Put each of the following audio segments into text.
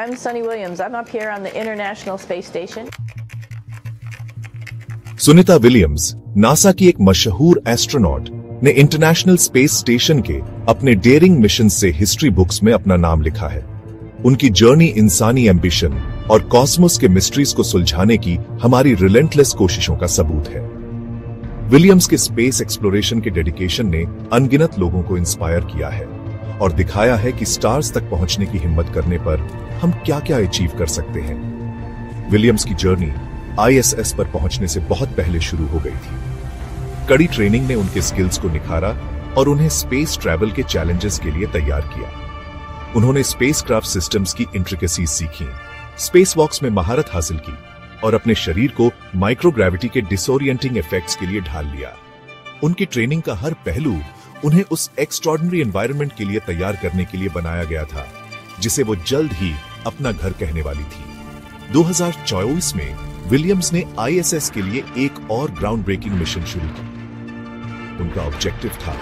I'm Sunny Williams. I'm up here on the International Space Station. Sunita Williams NASA की एक मशहूर astronaut ने international space station के अपने डेयरिंग मिशन से हिस्ट्री बुक्स में अपना नाम लिखा है। उनकी जर्नी इंसानी एम्बिशन और कॉस्मोस के मिस्ट्रीज को सुलझाने की हमारी रिलेंटलेस कोशिशों का सबूत है। विलियम्स के स्पेस एक्सप्लोरेशन के डेडिकेशन ने अनगिनत लोगों को इंस्पायर किया है और दिखाया है कि स्टार्स तक पहुंचने की हिम्मत करने पर हम क्या-क्या अचीव कर सकते हैं। विलियम्स की जर्नी ISS पर पहुंचने से बहुत पहले शुरू हो गई थी। कड़ी ट्रेनिंग ने उनके स्किल्स को निखारा और उन्हें स्पेस ट्रैवल के चैलेंजेस के लिए तैयार किया। उन्होंने स्पेसक्राफ्ट सिस्टम्स की इंट्रिकेसीज सीखी, स्पेस वॉक्स में महारत हासिल की और अपने शरीर को माइक्रोग्रेविटी के डिसोरिएंटिंग इफेक्ट्स के लिए ढाल लिया। उनकी ट्रेनिंग का हर पहलू उन्हें उस एक्स्ट्रॉर्डिनरी एनवायरनमेंट के लिए तैयार करने के लिए बनाया गया था जिसे वो जल्द ही अपना घर कहने वाली थी। 2024 में विलियम्स ने ISS के लिए एक और ग्राउंड ब्रेकिंग मिशन शुरू की। उनका ऑब्जेक्टिव था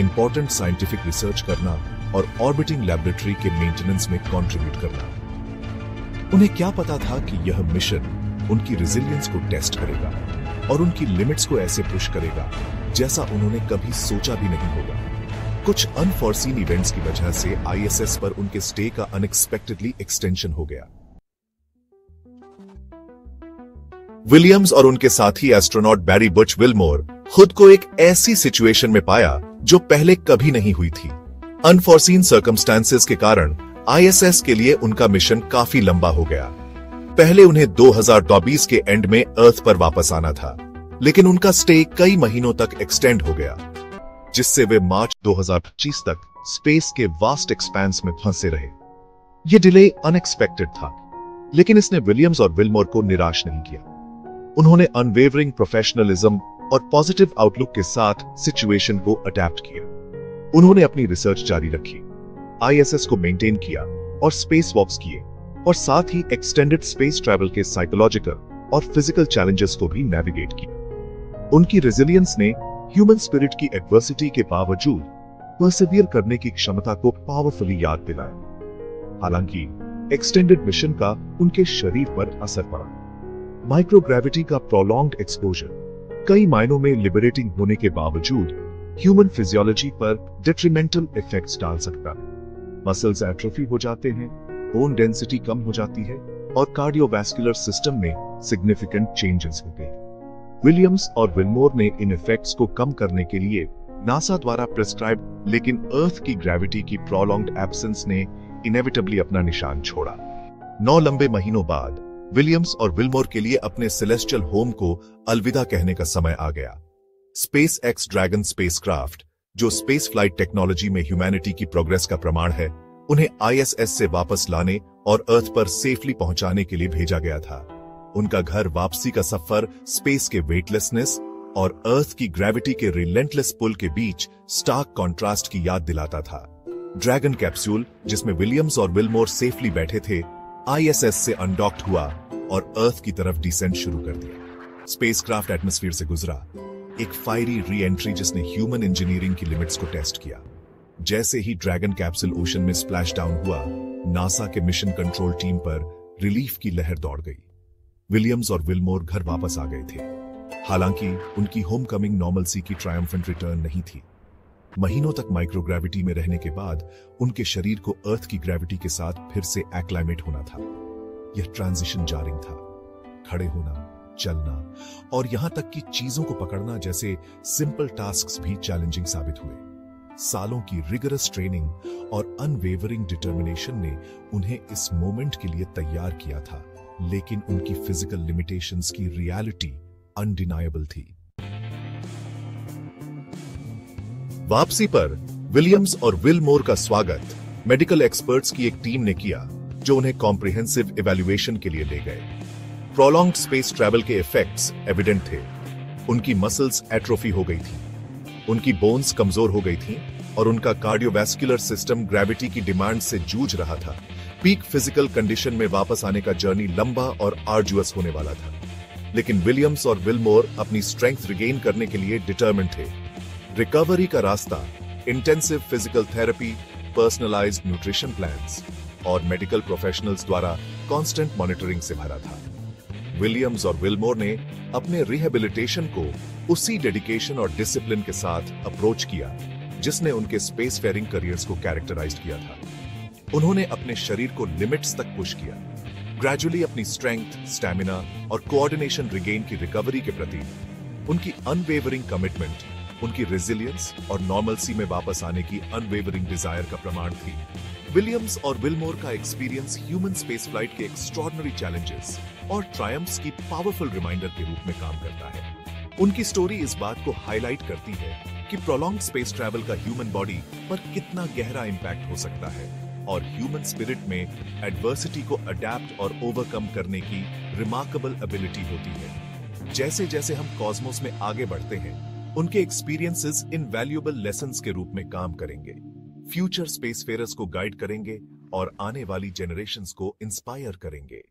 इंपॉर्टेंट साइंटिफिक रिसर्च करना और ऑर्बिटिंग लैबोरेटरी के मेंटेनेंस में कंट्रीब्यूट करना। उन्हें क्या पता था कि यह मिशन उनकी रेजिलियंस को टेस्ट करेगा और उनकी लिमिट्स को ऐसे पुश करेगा जैसा उन्होंने कभी सोचा भी नहीं होगा। कुछ अनफॉरसीन इवेंट्स की वजह से ISS पर उनके स्टे का अनएक्सपेक्टेडली एक्सटेंशन हो गया। विलियम्स और उनके साथी एस्ट्रोनॉट बैरी बच विलमोर खुद को एक ऐसी सिचुएशन में पाया जो पहले कभी नहीं हुई थी। अनफॉरसीन सर्कमस्टांसेस के कारण ISS के लिए उनका मिशन काफी लंबा हो गया। पहले उन्हें 2024 के एंड में अर्थ पर वापस आना था, लेकिन उनका स्टे कई महीनों तक एक्सटेंड हो गया, जिससे वे मार्च 2025 तक स्पेस के वास्ट एक्सपेंस में फंसे रहे। यह डिले अनएक्सपेक्टेड था, लेकिन इसने विलियम्स और विलमोर को निराश नहीं किया। उन्होंने अनवेवरिंग प्रोफेशनलिज्म और पॉजिटिव आउटलुक के साथ सिचुएशन को अडैप्ट किया। उन्होंने अपनी रिसर्च जारी रखी, ISS को मेंटेन किया और स्पेस वॉक्स किए, और साथ ही एक्सटेंडेड स्पेस ट्रैवल के साइकोलॉजिकल और फिजिकल चैलेंजेस को भी नेविगेट किया। उनकी रेजिलियंस ने ह्यूमन स्पिरिट की एडवर्सिटी के बावजूद परसिवियर करने की क्षमता को पावरफुली याद दिलाया। हालांकि एक्सटेंडेड मिशन का उनके शरीर पर असर पड़ा। माइक्रोग्रेविटी का प्रोलॉन्ग्ड एक्सपोजर कई मायनों में लिबरेटिंग होने के बावजूद ह्यूमन फिजियोलॉजी पर डिट्रीमेंटल इफेक्ट्स डाल सकता है। मसल्स एट्रोफी हो जाते हैं, बोन डेंसिटी कम हो जाती है और कार्डियोवैस्कुलर सिस्टम में सिग्निफिकेंट चेंजेस हो गए। विलियम्स और विलमोर ने इन इफेक्ट्स को कम करने के लिए नासा द्वारा प्रिस्क्राइब लेकिन अर्थ की ग्रेविटी की प्रोलॉन्ग्ड एब्सेंस ने इनेविटेबली अपना निशान छोड़ा। 9 लंबे महीनों बाद विलियम्स और विलमोर के लिए अपने सेलेस्टियल होम को अलविदा कहने का समय आ गया। SpaceX ड्रैगन स्पेसक्राफ्ट, जो स्पेस फ्लाइट टेक्नोलॉजी में ह्यूमैनिटी की प्रोग्रेस का प्रमाण है, उन्हें ISS से वापस लाने और अर्थ पर सेफली पहुंचाने के लिए भेजा गया था। उनका घर वापसी का सफर स्पेस के वेटलेसनेस और अर्थ की ग्रेविटी के रिलेंटलेस पुल के बीच स्टार्क कॉन्ट्रास्ट की याद दिलाता था। ड्रैगन कैप्सूल, जिसमें विलियम्स और विलमोर सेफली बैठे थे, ISS से अनडॉक्ड हुआ और अर्थ की तरफ डिसेंट शुरू कर दिया। स्पेसक्राफ्ट एटमॉस्फेयर से गुजरा, एक फायरी री एंट्री जिसने ह्यूमन इंजीनियरिंग की लिमिट्स को टेस्ट किया। जैसे ही ड्रैगन कैप्सूल ओशन में स्प्लैश डाउन हुआ, नासा के मिशन कंट्रोल टीम पर रिलीफ की लहर दौड़ गई। विलियम्स और विलमोर घर वापस आ गए थे। हालांकि उनकी होमकमिंग नॉर्मलसी की ट्रायम्फेंट रिटर्न नहीं थी। महीनों तक माइक्रोग्रेविटी में रहने के बाद उनके शरीर को अर्थ की ग्रेविटी के साथ फिर से एक्लाइमेट होना था। यह ट्रांजिशन जारिंग था। खड़े होना, चलना और यहां तक कि चीजों को पकड़ना जैसे सिंपल टास्क्स भी चैलेंजिंग साबित हुए। सालों की रिगरस ट्रेनिंग और अनवेवरिंग डिटर्मिनेशन ने उन्हें इस मोमेंट के लिए तैयार किया था, लेकिन उनकी फिजिकल लिमिटेशंस की रियलिटी अनडिनायबल थी। वापसी पर विलियम्स और विलमोर का स्वागत मेडिकल एक्सपर्ट्स की एक टीम ने किया, जो उन्हें कॉम्प्रिहेंसिव इवैल्यूएशन के लिए ले गए। प्रोलॉन्ग्ड स्पेस ट्रैवल के इफेक्ट्स एविडेंट थे। उनकी मसल्स एट्रोफी हो गई थी, उनकी बोन्स कमजोर हो गई थी और उनका कार्डियोवैस्कुलर सिस्टम ग्रेविटी की डिमांड से जूझ रहा था। पीक फिजिकल कंडीशन में वापस आने का जर्नी लंबा और आर्जुअस होने वाला था, लेकिन विलियम्स और विलमोर अपनी स्ट्रेंथ रिगेन करने के लिए डिटरमिन्ड थे। रिकवरी का रास्ता intensive physical therapy, personalised nutrition plans और मेडिकल प्रोफेशनल्स द्वारा कांस्टेंट मॉनिटरिंग से भरा था। विलियम्स और विलमोर ने अपने रिहेबिलिटेशन को उसी डेडिकेशन और डिसिप्लिन के साथ अप्रोच किया जिसने उनके स्पेस फेयरिंग करियर्स को कैरेक्टराइज किया था। उन्होंने अपने शरीर को लिमिट्स तक पुश किया, ग्रेजुअली अपनी स्ट्रेंथ, स्टैमिना और कोऑर्डिनेशन रिगेन की रिकवरी के प्रति उनकी अनवेवरिंग कमिटमेंट उनकी रेजिलियंस और नॉर्मलसी में वापस आने की अनवेवरिंग डिजायर का प्रमाण थी। विलियम्स और विलमोर का एक्सपीरियंस ह्यूमन स्पेस फ्लाइट के एक्स्ट्रॉर्डिनरी चैलेंजेस और ट्रायम्फ्स की पावरफुल रिमाइंडर के रूप में काम करता है। उनकी स्टोरी इस बात को हाईलाइट करती है कि प्रोलॉन्ग्ड स्पेस ट्रैवल का ह्यूमन बॉडी पर कितना गहरा इंपैक्ट हो सकता है और ह्यूमन स्पिरिट में एडवर्सिटी को अडैप्ट और ओवरकम करने की रिमार्केबल एबिलिटी होती है। जैसे जैसे हम कॉस्मोस में आगे बढ़ते हैं, उनके एक्सपीरियंसेस इनवैल्यूएबल लेसन्स के रूप में काम करेंगे, फ्यूचर स्पेसफेयरर्स को गाइड करेंगे और आने वाली जनरेशंस को इंस्पायर करेंगे।